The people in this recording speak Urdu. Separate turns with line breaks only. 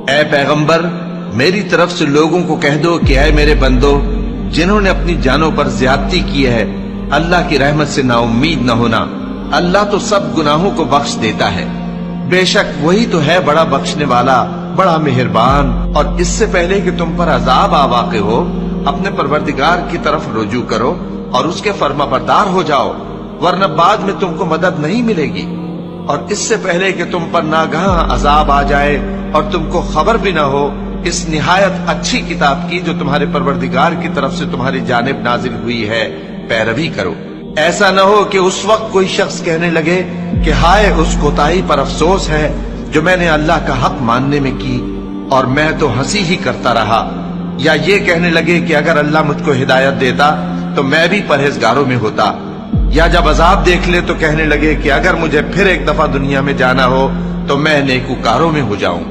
اے پیغمبر میری طرف سے لوگوں کو کہہ دو کہ اے میرے بندو جنہوں نے اپنی جانوں پر زیادتی کی ہے اللہ کی رحمت سے نا امید نہ ہونا، اللہ تو سب گناہوں کو بخش دیتا ہے، بے شک وہی تو ہے بڑا بخشنے والا بڑا مہربان۔ اور اس سے پہلے کہ تم پر عذاب آ واقع ہو اپنے پروردگار کی طرف رجوع کرو اور اس کے فرما بردار ہو جاؤ، ورنہ بعد میں تم کو مدد نہیں ملے گی۔ اور اس سے پہلے کہ تم پر ناگہاں عذاب آ جائے اور تم کو خبر بھی نہ ہو، اس نہایت اچھی کتاب کی جو تمہارے پروردگار کی طرف سے تمہاری جانب نازل ہوئی ہے پیروی کرو۔ ایسا نہ ہو کہ اس وقت کوئی شخص کہنے لگے کہ ہائے اس کوتاہی پر افسوس ہے جو میں نے اللہ کا حق ماننے میں کی اور میں تو ہنسی ہی کرتا رہا، یا یہ کہنے لگے کہ اگر اللہ مجھ کو ہدایت دیتا تو میں بھی پرہیزگاروں میں ہوتا، یا جب عذاب دیکھ لے تو کہنے لگے کہ اگر مجھے پھر ایک دفعہ دنیا میں جانا ہو تو میں نیکوکاروں میں ہو جاؤں۔